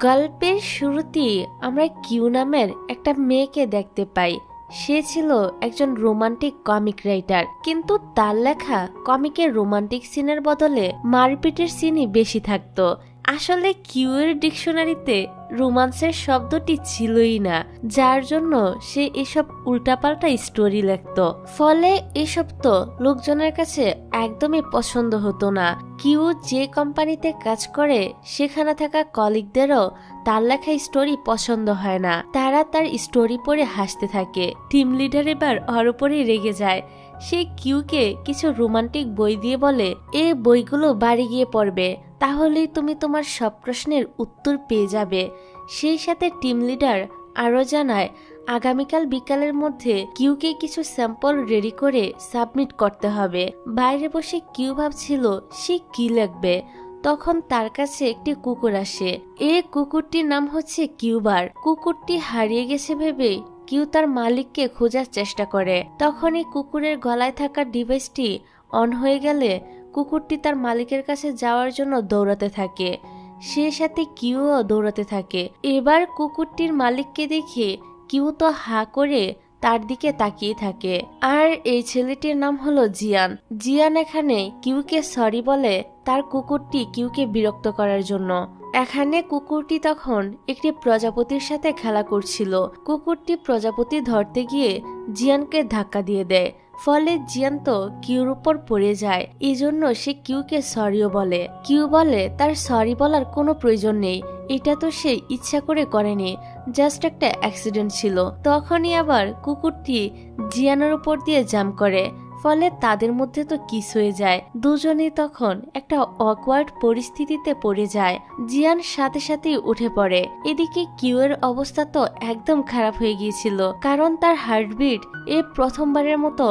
গল্পের শুরুতেই আমরা কিউ নামের একটা মেয়েকে দেখতে পাই। সে ছিল একজন রোমান্টিক কমিক রাইটার, কিন্তু তার লেখা কমিকের রোমান্টিক সিনের বদলে মারপিটের সিনই বেশি থাকতো। আসলে কিউ এর ডিকশনারিতে রোমান্সের শব্দটি ছিলই না, যার জন্য সে এসব উল্টাপাল্টা স্টোরি লিখত। ফলে এসব তো লোকজনের কাছে একদমই পছন্দ হতো না। কিউ যে কোম্পানিতে কাজ করে সেখানে থাকা কলিগদেরও তার লেখা স্টোরি পছন্দ হয় না। তারা তার স্টোরি পড়ে হাসতে থাকে। টিম লিডার এবার ওর উপরেই রেগে যায়। সে কিউকে কিছু রোমান্টিক বই দিয়ে বলে, এই বইগুলো বাড়ি গিয়ে পড়বে, তাহলেই তুমি তোমার সব প্রশ্নের উত্তর পেয়ে যাবে। সেই সাথে টিম লিডার আরও জানায়, আগামীকাল বিকালের মধ্যে কিউকে কিছু স্যাম্পল রেডি করে সাবমিট করতে হবে। বাইরে বসে কিউ ভাবছিল সে কি লিখবে। তখন তার কাছে একটি কুকুর আসে। এই কুকুরটির নাম হচ্ছে কিউবার। কুকুরটি হারিয়ে গেছে ভেবে কিউ তার মালিককে খোঁজার চেষ্টা করে। তখনই কুকুরের গলায় থাকা ডিভাইসটি অন হয়ে গেলে কুকুরটি তার মালিকের কাছে যাওয়ার জন্য দৌড়াতে থাকে। সে সাথে কিউও দৌড়াতে থাকে। এবার কুকুরটির মালিককে দেখে কিউ তো হা করে তার দিকে তাকিয়ে থাকে। আর এই ছেলেটির নাম হলো জিয়ান। জিয়ান এখানে কিউকে সরি বলে তার কুকুরটি কিউকে বিরক্ত করার জন্য। এখানে কুকুরটি তখন একটি প্রজাপতির সাথে খেলা করছিল। কুকুরটি প্রজাপতি ধরতে গিয়ে জিয়ানকে ধাক্কা দিয়ে দেয়। ফলে জিয়ান তো কিউর উপর পড়ে যায়। এই জন্য সে কিউকে সরিও বলে। কিউ বলে তার সরি বলার কোনো প্রয়োজন নেই, এটা তো সে ইচ্ছা করে করেনি, জাস্ট একটা অ্যাক্সিডেন্ট ছিল। তখনই আবার কুকুরটি জিয়ানের উপর দিয়ে জাম্প করে। ফলে তাদের মধ্যে তো কিস হয়ে যায়। দুজনেই তখন একটা অকওয়ার্ড পরিস্থিতিতে পড়ে যায়। জিয়ান সাথে সাথেই উঠে পড়ে। এদিকে কিউ এর অবস্থা তো একদম খারাপ হয়ে গিয়েছিল, কারণ তার হার্টবিট প্রথমবারের মতো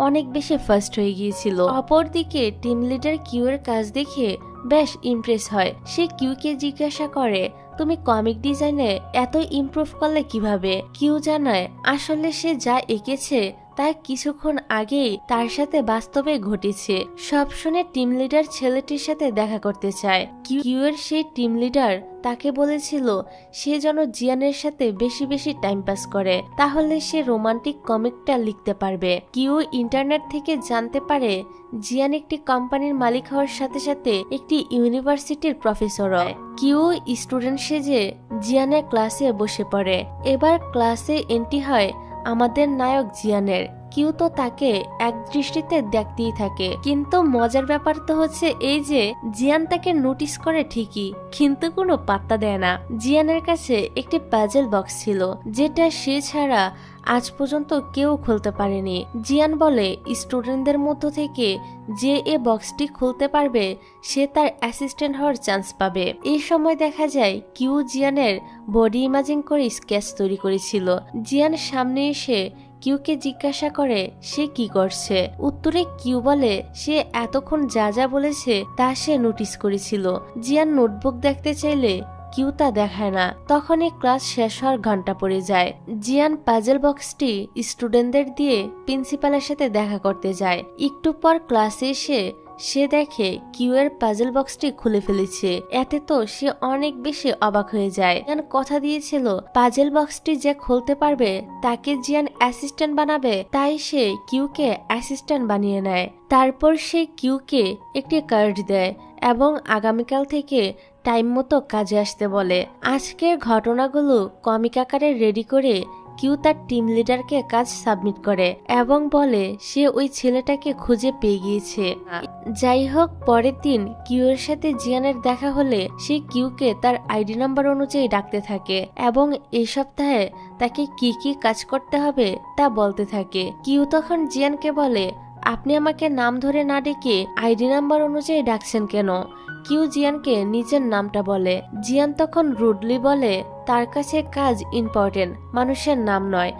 অনেক বেশি ফাস্ট হয়ে গিয়েছিল। অপরদিকে টিম লিডার কিউ এর কাজ দেখে বেশ ইমপ্রেস হয়। সে কিউকে জিজ্ঞাসা করে, তুমি কমিক ডিজাইনে এত ইমপ্রুভ করলে কিভাবে? কিউ জানায় আসলে সে যা এঁকেছে তা কিছুক্ষণ আগেই তার সাথে বাস্তবে ঘটেছে। সব শুনে টিম লিডার ছেলেটির সাথে দেখা করতে চায়। কিউ এর সেই টিম লিডার তাকে বলেছিল সে যেন জিয়ানের সাথে বেশি বেশি টাইম পাস করে, তাহলে সে রোমান্টিক কমিকটা লিখতে পারবে। কিউ ইন্টারনেট থেকে জানতে পারে জিয়ান একটি কোম্পানির মালিক হওয়ার সাথে সাথে একটি ইউনিভার্সিটির প্রফেসর হয়। কিউ স্টুডেন্ট সেজে জিয়ানের ক্লাসে বসে পড়ে। এবার ক্লাসে এন্ট্রি হয় আমাদের নায়ক জিয়ানের। কিউ তো তাকে এক দৃষ্টিতে দেখতেই থাকে, কিন্তু মজার ব্যাপার তো হচ্ছে এই যে জিয়ান তাকে নোটিস করে ঠিকই, কিন্তু কোনো পাত্তা দেয় না। জিয়ানের কাছে একটি পাজল বক্স ছিল, যেটা সে ছাড়া আজ পর্যন্ত কেউ খুলতে পারেনি। জিয়ান বলে স্টুডেন্টদের মধ্য থেকে যে এ বক্সটি খুলতে পারবে সে তার অ্যাসিস্ট্যান্ট হওয়ার চান্স পাবে। এই সময় দেখা যায় কিউ জিয়ানের বডি ইমাজিং করে স্কেচ তৈরি করেছিল। জিয়ান সামনে এসে কিউকে জিজ্ঞাসা করে সে কি করছে। উত্তরে কিউ বলে সে এতক্ষণ যা যা বলেছে তা সে নোটিস করেছিল। জিয়ান নোটবুক দেখতে চাইলে কিউ তা দেখায় না। তখনই ক্লাস শেষ হওয়ার ঘন্টা পড়ে যায়। জিয়ান পাজল বক্সটি স্টুডেন্টদের দিয়ে প্রিন্সিপালের সাথে দেখা করতে যায়। একটু পর ক্লাসে এসে সে দেখে কিউ এর পাজল বক্সটি খুলে ফেলেছে। এতে তো সে অনেক বেশি অবাক হয়ে যায়। জিয়ান কথা দিয়েছিল পাজল বক্সটি যে খুলতে পারবে তাকে জিয়ান অ্যাসিস্ট্যান্ট বানাবে, তাই সে কিউকে অ্যাসিস্ট্যান্ট বানিয়ে নেয়। তারপর সে কিউকে একটি কার্ড দেয় এবং আগামীকাল থেকে টাইম মতো কাজে আসতে বলে। আজকের ঘটনাগুলো কমিক আকারে রেডি করে কিউ তার টিম লিডারকে কাজ সাবমিট করে এবং বলে সে ওই ছেলেটাকে খুঁজে পেয়ে গিয়েছে। যাই হোক, পরের দিন কিউ এর সাথে জিয়ানের দেখা হলে সে কিউকে তার আইডি নাম্বার অনুযায়ী ডাকতে থাকে এবং এই সপ্তাহে তাকে কি কি কাজ করতে হবে তা বলতে থাকে। কিউ তখন জিয়ানকে বলে, আপনি আমাকে নাম ধরে না ডেকে আইডি নাম্বার অনুযায়ী ডাকছেন কেন? কিউ জিয়ানকে নিজের নামটা বলে। জিয়ান তখন রুডলি বলে তার কাছে কাজ ইম্পর্টেন্ট, মানুষের নাম নয়।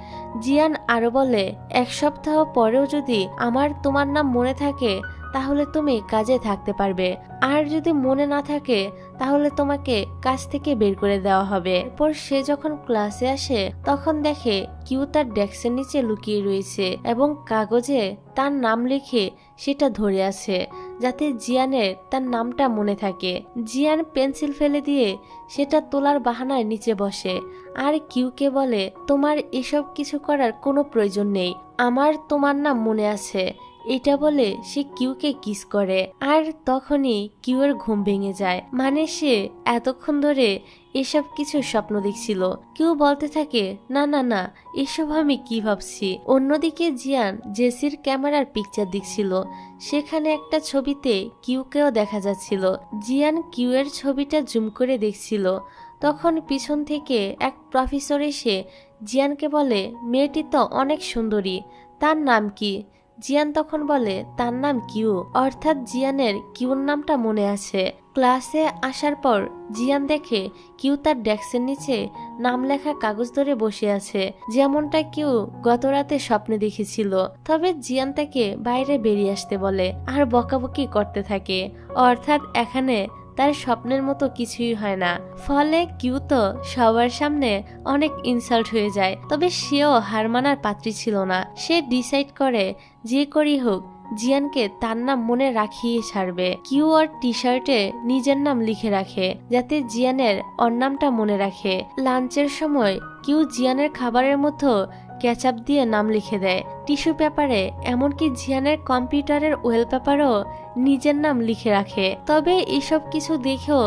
জিয়ান আরো বলে, এক সপ্তাহ পরেও যদি আমার তোমার নাম মনে থাকে তাহলে তুমি কাজে থাকতে পারবে, আর যদি মনে না থাকে তাহলে তোমাকে কাজ থেকে বের করে দেওয়া হবে। এরপর সে যখন ক্লাসে আসে তখন দেখে কিউ তার ডেস্কের নিচে লুকিয়ে রয়েছে এবং কাগজে তার নাম লিখে সেটা ধরে আছে, যাতে জিয়ানের তার নামটা মনে থাকে। জিয়ান পেন্সিল ফেলে দিয়ে সেটা তোলার বাহানায় নিচে বসে আর কিউকে বলে, তোমার এসব কিছু করার কোনো প্রয়োজন নেই, আমার তোমার নাম মনে আছে। এটা বলে সে কিউকে কিস করে আর তখনই কিউয়ের ঘুম ভেঙে যায়। মানে সে এতক্ষণ ধরে এসব কিছু স্বপ্ন দেখছিল। কিউ বলতে থাকে, না না না, এসব আমি কি ভাবছি। অন্যদিকে জিয়ান জেসির ক্যামেরার পিকচার দেখছিল। সেখানে একটা ছবিতে কিউকেও দেখা যাচ্ছিল। জিয়ান কিউয়ের ছবিটা জুম করে দেখছিল। তখন পিছন থেকে এক প্রফেসর এসে জিয়ানকে বলে, মেয়েটি তো অনেক সুন্দরী, তার নাম কি? জিয়ান তখন বলে, তার নাম কিউ। অর্থাৎ জিয়ানের কিউর নামটা মনে আছে। ক্লাসে আসার পর জিয়ান দেখে কিউ তার ডেস্কের নিচে নাম লেখা কাগজ ধরে বসে আছে, যেমনটা কিউ গতরাতে স্বপ্নে দেখেছিল। তবে জিয়ান তাকে বাইরে বেরিয়ে আসতে বলে আর বকাবকি করতে থাকে। অর্থাৎ এখানে তার স্বপ্নের মতো কিছুই হয় না। ফলে কিউ তো সবার সামনে অনেক ইনসাল্ট হয়ে যায়। তবে সেও হার মানার পাত্রী ছিল না। সে ডিসাইড করে যে করেই হোক জিয়ানকে তার নাম মনে রাখিয়ে ছাড়বে। কিউ ওর টি শার্টে নিজের নাম লিখে রাখে যাতে জিয়ানের ওর নামটা মনে রাখে। লাঞ্চের সময় কিউ জিয়ানের খাবারের মধ্যে কেচাপ দিয়ে নাম লিখে দেয় টিস্যু পেপারে। এমনকি জিয়ানের কম্পিউটারের ওয়েলপেপারও নিজের নাম লিখে রাখে। তবে এসব কিছু দেখেও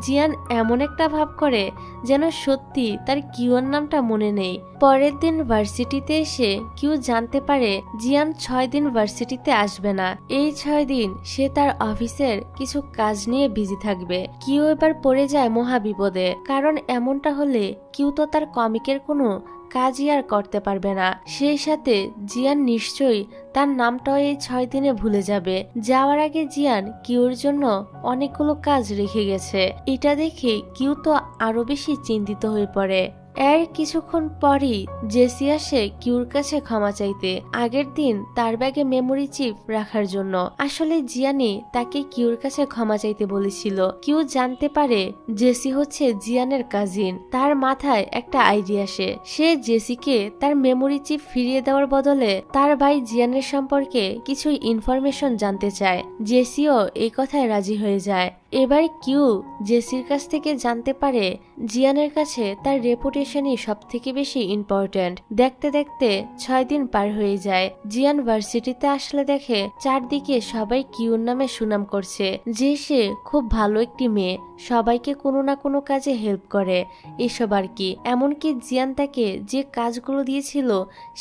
জিয়ান এমন একটা ভাব করে যেন সত্যি তার কিউর নামটা মনে নেই। পরের দিন ভার্সিটিতে এসে কিউ জানতে পারে জিয়ান 6 দিন ভার্সিটিতে আসবে না। এই 6 দিন সে তার অফিসের কিছু কাজ নিয়ে বিজি থাকবে। কিউ এবার পড়ে যায় মহাবিপদে। কারণ এমনটা হলে কিউ তো তার কমিকের কোনো কাজই আর করতে পারবে না। সেই সাথে জিয়ান নিশ্চয়ই তার নামটাও এই 6 দিনে ভুলে যাবে। যাওয়ার আগে জিয়ান কিউর জন্য অনেকগুলো কাজ রেখে গেছে। এটা দেখে কিউ তো আরো বেশি চিন্তিত হয়ে পড়ে। এর কিছুক্ষণ পরই জেসি আসে কিউর কাছে ক্ষমা চাইতে, আগের দিন তার ব্যাগে মেমোরি চিপ রাখার জন্য। আসলে জিয়ানি তাকে কিউর কাছে ক্ষমা চাইতে বলেছিল। কিউ জানতে পারে জেসি হচ্ছে জিয়ানের কাজিন। তার মাথায় একটা আইডিয়া আসে। সে জেসিকে তার মেমোরি চিপ ফিরিয়ে দেওয়ার বদলে তার ভাই জিয়ানের সম্পর্কে কিছু ইনফরমেশন জানতে চায়। জেসিও এই কথায় রাজি হয়ে যায়। এবার কিউ জেসির কাছ থেকে জানতে পারে জিয়ানের কাছে তার রেপুটেশনই সব থেকে বেশি ইম্পর্টেন্ট। দেখতে দেখতে 6 দিন পার হয়ে যায়। জিয়ান ভার্সিটিতে আসলে দেখে চারদিকে সবাই কিউর নামে সুনাম করছে যে সে খুব ভালো একটি মেয়ে, সবাইকে কোনো না কোনো কাজে হেল্প করে, এসব আর কি। এমনকি জিয়ান তাকে যে কাজগুলো দিয়েছিল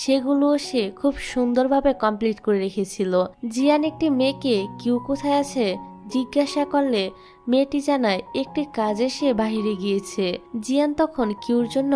সেগুলোও সে খুব সুন্দরভাবে কমপ্লিট করে রেখেছিল। জিয়ান একটি মেয়েকে কিউ কোথায় আছে জিজ্ঞাসা করলে মেয়েটি জানায় একটি কাজে সে বাহিরে গিয়েছে। জিয়ান তখন কিউর জন্য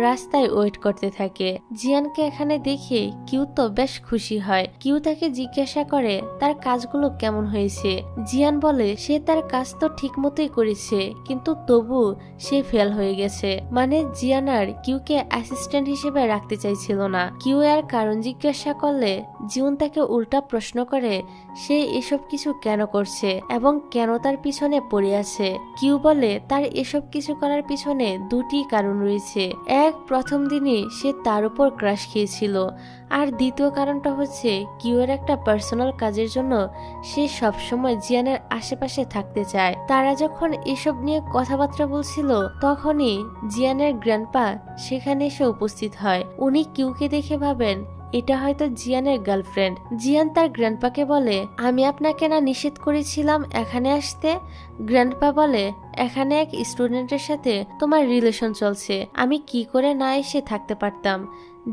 রাস্তায় ওয়েট করতে থাকে। জিয়ানকে এখানে দেখে কিউ তো বেশ খুশি হয়। কিউ তাকে জিজ্ঞাসা করে তার কাজগুলো কেমন হয়েছে। জিয়ান বলে সে তার কাজ তো ঠিক মতোই করেছে, কিন্তু তবু সে ফেল হয়ে গেছে। মানে জিয়ান আর কিউকে অ্যাসিস্ট্যান্ট হিসেবে রাখতে চাইছিল না। কিউ এর কারণ জিজ্ঞাসা করলে জিউন তাকে উল্টা প্রশ্ন করে সে এসব কিছু কেন করছে এবং কেন তার পিছনে পড়ে আছে। কিউ বলে তার এসব কিছু করার পিছনে দুটি কারণ রয়েছে। এক, প্রথম দিনই সে তার উপর ক্রাশ খেয়েছিল, আর দ্বিতীয় কারণটা হচ্ছে কিউয়ের একটা পার্সোনাল কাজের জন্য সে সবসময় জিয়ানের আশেপাশে থাকতে চায়। তারা যখন এসব নিয়ে কথাবার্তা বলছিল তখনই জিয়ানের গ্র্যান্ডপা সেখানে এসে উপস্থিত হয়। উনি কিউকে দেখে ভাবেন এটা হয়তো জিয়ানের গার্লফ্রেন্ড। জিয়ান তার গ্র্যান্ডপাকে বলে আমি আপনাকে না নিষেধ করেছিলাম এখানে আসতে? গ্র্যান্ডপা বলে এখানে এক স্টুডেন্টের সাথে তোমার রিলেশন চলছে, আমি কি করে না এসে থাকতে পারতাম।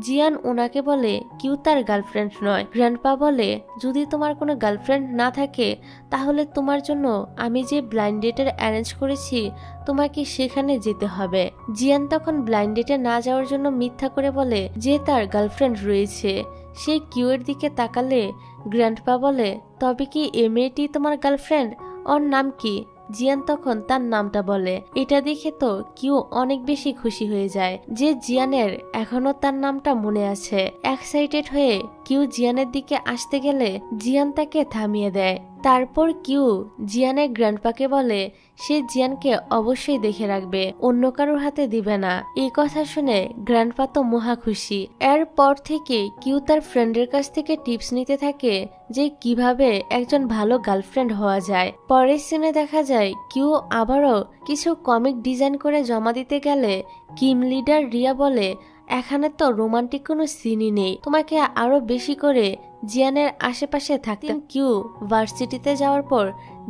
জিয়ান ওনাকে বলে কিউ তার গার্লফ্রেন্ড নয়। গ্র্যান্ডপা বলে যদি তোমার কোনো গার্লফ্রেন্ড না থাকে তাহলে তোমার জন্য আমি যে ব্লাইন্ড ডেটের অ্যারেঞ্জ করেছি তোমাকে সেখানে যেতে হবে। জিয়ান তখন ব্লাইন্ড ডেটে না যাওয়ার জন্য মিথ্যা করে বলে যে তার গার্লফ্রেন্ড রয়েছে। সেই কিউয়ের দিকে তাকালে গ্র্যান্ডপা বলে তবে কি এ মেয়েটি তোমার গার্লফ্রেন্ড? ওর নাম কি? জিয়ান তখন তার নামটা বলে। এটা দেখে তো কিউ অনেক বেশি খুশি হয়ে যায় যে জিয়ানের এখনো তার নামটা মনে আছে। এক্সাইটেড হয়ে কিউ জিয়ানের দিকে আসতে গেলে জিয়ান তাকে থামিয়ে দেয়। তারপর কিউ জিয়ানের গ্র্যান্ডপাকে বলে সে জিয়ানকে অবশ্যই দেখে রাখবে, অন্য কারোর হাতে দিবে না। এই কথা শুনে গ্র্যান্ডপা তো মহা খুশি। এরপর থেকে কিউ তার ফ্রেন্ডের কাছ থেকে টিপস নিতে থাকে যে কিভাবে একজন ভালো গার্লফ্রেন্ড হওয়া যায়। পরের সিনে দেখা যায় কিউ আবারও কিছু কমিক ডিজাইন করে জমা দিতে গেলে টিম লিডার রিয়া বলে এখানে তো রোমান্টিক কোনো সিনই নেই, তোমাকে আরো বেশি করে জিয়ানের আশেপাশে থাকতে। কিউ ভার্সিটিতে যাওয়ার পর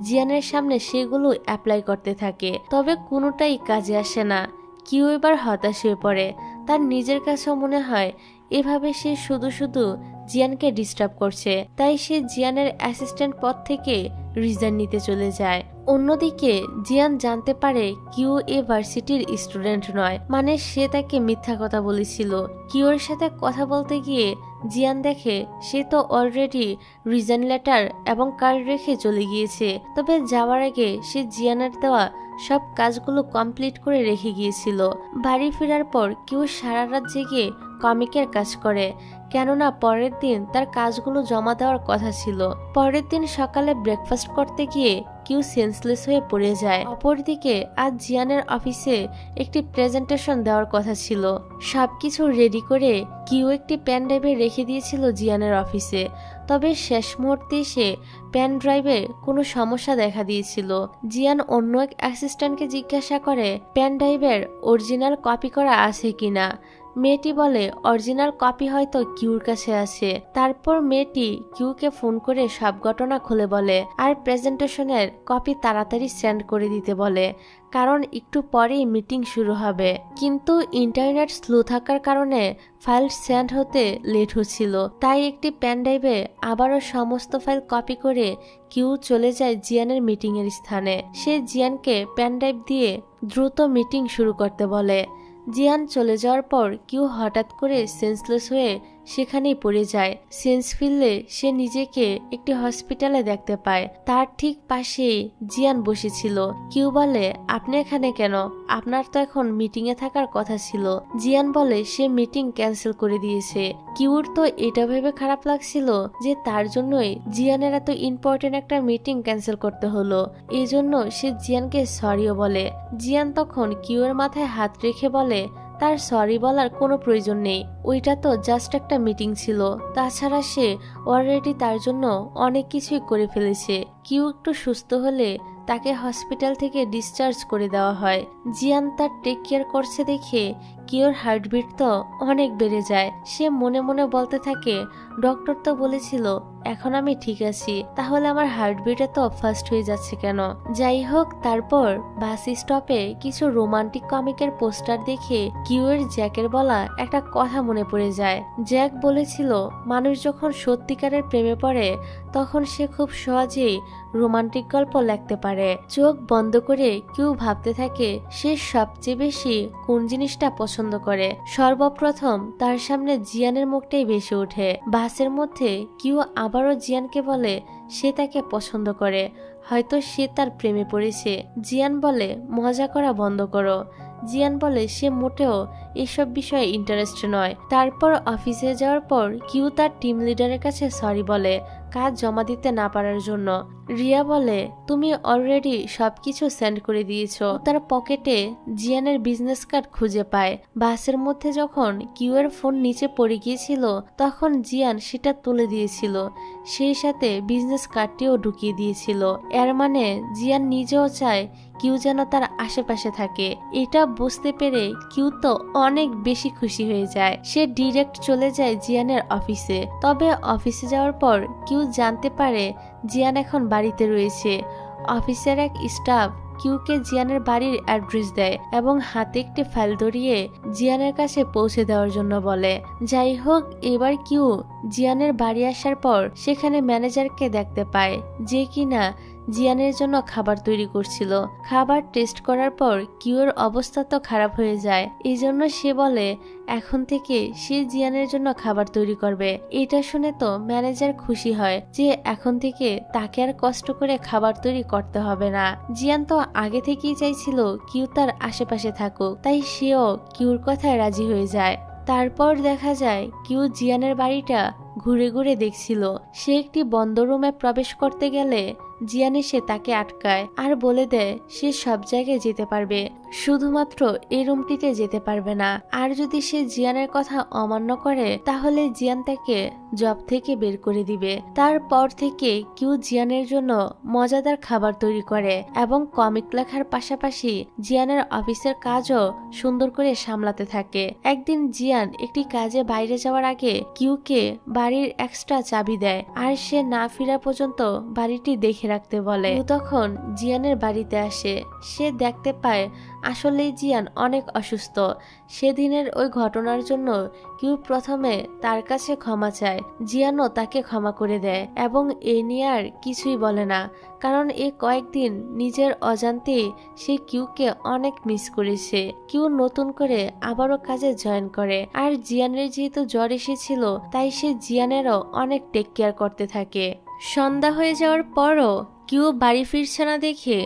জিয়ানের সামনে সেগুলো অ্যাপ্লাই করতে থাকে, তবে কোনোটাই কাজে আসে না। কিউ এবার হতাশ হয়ে পড়ে। তার নিজের কাছেও মনে হয় এভাবে সে শুধু শুধু জিয়ানকে ডিস্টার্ব করছে, তাই সে জিয়ানের অ্যাসিস্ট্যান্ট পদ থেকে রিজাইন নিতে চলে যায়। অন্যদিকে জিয়ান জানতে পারে কিউ এ ভার্সিটির স্টুডেন্ট নয়, মানে সে তাকে মিথ্যা কথা বলেছিল। কিউর সাথে কথা বলতে গিয়ে জিয়ান দেখে সে তো অলরেডি রিজাইন লেটার এবং কার্ড রেখে চলে গিয়েছে, তবে যাওয়ার আগে সে জিয়ানের দেওয়া সব কাজগুলো কমপ্লিট করে রেখে গিয়েছিল। বাড়ি ফেরার পর কিউ সারা রাত জেগে কমিকের কাজ করে, কেননা পরের দিন তার কাজগুলো জমা দেওয়ার কথা ছিল। পরের দিন সকালে ব্রেকফাস্ট করতে গিয়ে কিউ সেন্সলেস হয়ে পড়ে যায়। অপরদিকে আজ জিয়ানের অফিসে একটি প্রেজেন্টেশন দেওয়ার কথা ছিল। সবকিছু রেডি করে কিউ একটি পেন ড্রাইভে রেখে দিয়েছিল জিয়ানের অফিসে, তবে শেষ মুহূর্তে এসে পেন ড্রাইভে কোনো সমস্যা দেখা দিয়েছিল। জিয়ান অন্য এক অ্যাসিস্ট্যান্টকে জিজ্ঞাসা করে পেন ড্রাইভের অরিজিনাল কপি করা আছে কিনা। মেয়েটি বলে অরিজিনাল কপি হয়তো কিউর কাছে আছে। তারপর মেয়েটি কিউকে ফোন করে সব ঘটনা খুলে বলে আর প্রেজেন্টেশনের কপি তাড়াতাড়ি সেন্ড করে দিতে বলে, কারণ একটু পরেই মিটিং শুরু হবে। কিন্তু ইন্টারনেট স্লো থাকার কারণে ফাইল সেন্ড হতে লেট হচ্ছিল, তাই একটি পেন ড্রাইভে আবারও সমস্ত ফাইল কপি করে কিউ চলে যায় জিয়ানের মিটিং এর স্থানে। সে জিয়ানকে পেন ড্রাইভ দিয়ে দ্রুত মিটিং শুরু করতে বলে। জিয়ান চলে যাওয়ার পর কিউ হঠাৎ করে সেন্সলেস হয়ে সেখানেই পড়ে যায়। সেন্স ফিরলে সে নিজেকে একটি হসপিটালে দেখতে পায়। তার ঠিক পাশেই জিয়ান বসেছিল। কিউ বলে আপনি এখানে কেন, আপনার তো এখন মিটিং এ থাকার কথা ছিল। জিয়ান বলে সে মিটিং ক্যান্সেল করে দিয়েছে। কিউর তো এটা ভেবে খারাপ লাগছিল যে তার জন্যই জিয়ানের এত ইম্পর্টেন্ট একটা মিটিং ক্যান্সেল করতে হলো। এই জন্য সে জিয়ানকে সরিও বলে। জিয়ান তখন কিউর মাথায় হাত রেখে বলে তার সরি বলার কোনো প্রয়োজন নেই, ওইটা তো জাস্ট একটা মিটিং ছিল, তাছাড়া সে অলরেডি তার জন্য অনেক কিছুই করে ফেলেছে। কিউ একটু সুস্থ হলে তাকে হসপিটাল থেকে ডিসচার্জ করে দেওয়া হয়। জিয়ান তার টেক কেয়ার করছে দেখে কিউর হার্টবিট তো অনেক বেড়ে যায়। সে মনে মনে বলতে থাকে ডক্টর তো বলেছিল এখন আমি ঠিক আছি, তাহলে আমার হার্টবিট এত ফাস্ট হয়ে যাচ্ছে কেন। যাই হোক, তারপর বাস স্টপে কিছু রোমান্টিক কমিকের পোস্টার দেখে কিউয়ের জ্যাকের বলা একটা কথা মনে পড়ে যায়। জ্যাক বলেছিল মানুষ যখন সত্যিকারের প্রেমে পড়ে তখন সে খুব সহজেই রোমান্টিক গল্প লিখতে পারে। চোখ বন্ধ করে কিউ ভাবতে থাকে সে সবচেয়ে বেশি কোন জিনিসটা পছন্দ করে। সর্বপ্রথম তার সামনে জিয়ানের মুখটাই ভেসে ওঠে। বাসের মধ্যে কিউ আবারও জিয়ানকে বলে সে তাকে পছন্দ করে, হয়তো সে তার প্রেমে পড়েছে। জিয়ান বলে মজা করা বন্ধ করো। জিয়ান বলে সে মোটেও এসব বিষয়ে ইন্টারেস্ট নয়। তারপর অফিসে যাওয়ার পর কিউ তার টিম লিডারের কাছে সরি বলে কাজ জমা দিতে না পারার জন্য। রিয়া বলে তুমি অলরেডি সবকিছু সেন্ড করে দিয়েছো। তার পকেটে জিয়ানের বিজনেস কার্ড খুঁজে পায়। বাসের মধ্যে যখন কিউ এর ফোন নিচে পড়ে গিয়েছিল তখন জিয়ান সেটা তুলে দিয়েছিল, সেই সাথে বিজনেস কার্ডটিও ঢুকিয়ে দিয়েছিল। এর মানে জিয়ান নিজেও চায় কিউ যেন তার আশেপাশে থাকে। এটা বুঝতে পেরে কিউ তো অনেক বেশি খুশি হয়ে যায়। সে ডিরেক্ট চলে যায় জিয়ানের অফিসে। তবে অফিসে যাওয়ার পর কিউ জানতে পারে জিয়ান এখন বাড়িতে রয়েছে। অফিসের এক স্টাফ কিউকে জিয়ানের বাড়ির অ্যাড্রেস দেয় এবং হাতে একটি ফাইল ধরিয়ে জিয়ানের কাছে পৌঁছে দেওয়ার জন্য বলে। যাই হোক, এবার কিউ জিয়ানের বাড়ি আসার পর সেখানে ম্যানেজারকে দেখতে পায় যে কিনা জিয়ানের জন্য খাবার তৈরি করছিল। খাবার টেস্ট করার পর কিউর অবস্থা তো খারাপ হয়ে যায়। এই জন্য সে বলে এখন থেকে সে জিয়ানের জন্য খাবার তৈরি করবে। এটা শুনে তো ম্যানেজার খুশি হয় যে এখন থেকে তাকে আর কষ্ট করে খাবার তৈরি করতে হবে না। জিয়ান তো আগে থেকেই চাইছিল কিউ তার আশেপাশে থাকুক, তাই সেও কিউর কথায় রাজি হয়ে যায়। তারপর দেখা যায় কিউ জিয়ানের বাড়িটা ঘুরে ঘুরে দেখছিল। সে একটি বন্ধ রুমে প্রবেশ করতে গেলে জিয়ান এসে তাকে আটকায় আর বলে দেয় সে সব জায়গায় যেতে পারবে, শুধুমাত্র এই রুমটিতে যেতে পারবে না। আর যদি সে জিয়ানের কথা অমান্য করে তাহলে জিয়ান তাকে জব থেকে বের করে দিবে। তারপর থেকে কিউ জিয়ানের জন্য মজাদার খাবার তৈরি করে এবং কমিক লেখার পাশাপাশি জিয়ানের অফিসের কাজও সুন্দর করে সামলাতে থাকে। একদিন জিয়ান একটি কাজে বাইরে যাওয়ার আগে কিউকে বাড়ির এক্সট্রা চাবি দেয় আর সে না ফেরা পর্যন্ত বাড়িটি দেখে রাখতে বলে। কিউ তখন জিয়ানের বাড়িতে আসে। সে দেখতে পায় আসলেই জিয়ান অনেক অসুস্থ। সেদিনের ওই ঘটনার জন্য কিউ প্রথমে তার কাছে ক্ষমা চায়। জিয়ানও তাকে ক্ষমা করে দেয় এবং এ নিয়ে আর কিছুই বলে না, কারণ এই কয়েকদিন নিজের অজান্তেই সে কিউকে অনেক মিস করেছে। কিউ নতুন করে আবারও কাজে জয়েন করে আর জিয়ানের যেহেতু জ্বর এসেছিল তাই সে জিয়ানেরও অনেক টেক কেয়ার করতে থাকে। সন্ধ্যা হয়ে যাওয়ার পরও কিউ বাড়ি ফিরছে না দেখে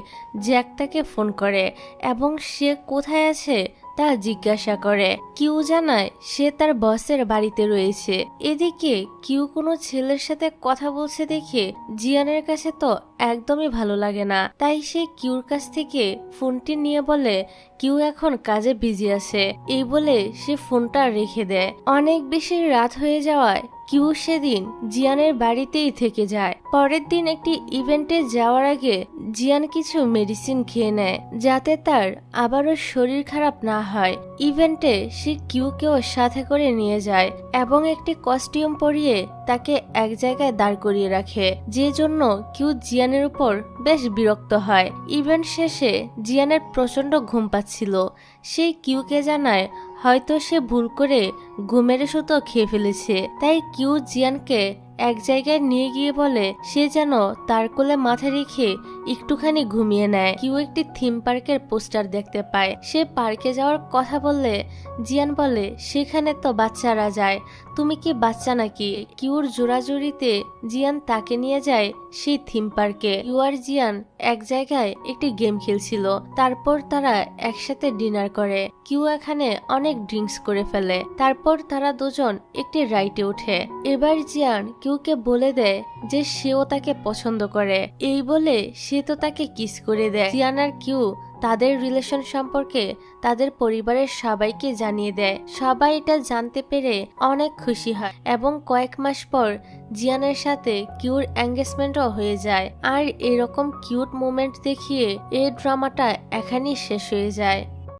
জ্যাক তাকে ফোন করে এবং সে কোথায় আছে তা জিজ্ঞাসা করে। কিউ জানায় সে তার বসের বাড়িতে রয়েছে। এদিকে কিউ কোনো ছেলের সাথে কথা বলছে দেখে জিয়ানের কাছে তো একদমই ভালো লাগে না, তাই সে কিউর কাছ থেকে ফোনটি নিয়ে বলে কিউ এখন কাজে বিজি আছে। এই বলে সে ফোনটা রেখে দেয়। অনেক বেশি রাত হয়ে যাওয়ায় কিউ সেদিন জিয়ানের বাড়িতেই থেকে যায়। পরের দিন একটি ইভেন্টে যাওয়ার আগে জিয়ান কিছু মেডিসিন খেয়ে নেয় যাতে তার আবারও শরীর খারাপ না হয়। ইভেন্টে সে কিউকেও সাথে করে নিয়ে যায় এবং একটি কস্টিউম পরিয়ে তাকে এক জায়গায় দাঁড় করিয়ে রাখে, যে জন্য কিউ জিয়ানের উপর বেশ বিরক্ত হয়। ইভেন্ট শেষে জিয়ানের প্রচন্ড ঘুম পাচ্ছিল। সে কিউকে জানায় হয়তো সে ভুল করে ঘুমের ওষুধও খেয়ে ফেলেছে। তাই কিউ জিয়ানকে এক জায়গায় নিয়ে গিয়ে বলে সে যেন তার কোলে মাথা রেখে একটুখানি ঘুমিয়ে নেয়। কিউ একটি থিম পার্কের পোস্টার দেখতে পায়। সে পার্কে যাওয়ার কথা বললে জিয়ান বলে সেখানে তো বাচ্চারা যায়, তুমি কি বাচ্চা নাকি? কিউর জোড়াজুড়িতে জিয়ান তাকে নিয়ে যায় সেই থিম পার্কে। কিউ আর জিয়ান এক জায়গায় একটি গেম খেলছিল। তারপর তারা একসাথে ডিনার করে। কিউ এখানে অনেক ড্রিঙ্কস করে ফেলে। তারপর তারা দুজন একটি রাইডে ওঠে। এবার জিয়ান কিউকে বলে দেয় যে সেও তাকে পছন্দ করে। এই বলে সে তো তাকে কিস করে দেয়। জিয়ান আর কিউ তাদের রিলেশন সম্পর্কে তাদের পরিবারের সবাইকে জানিয়ে দেয়। সবাই এটা জানতে পেরে অনেক খুশি হয় এবং কয়েক মাস পর জিয়ানের সাথে কিউর এঙ্গেজমেন্টও হয়ে যায়। আর এরকম কিউট মোমেন্ট দেখিয়ে এই ড্রামাটা এখানেই শেষ হয়ে যায়।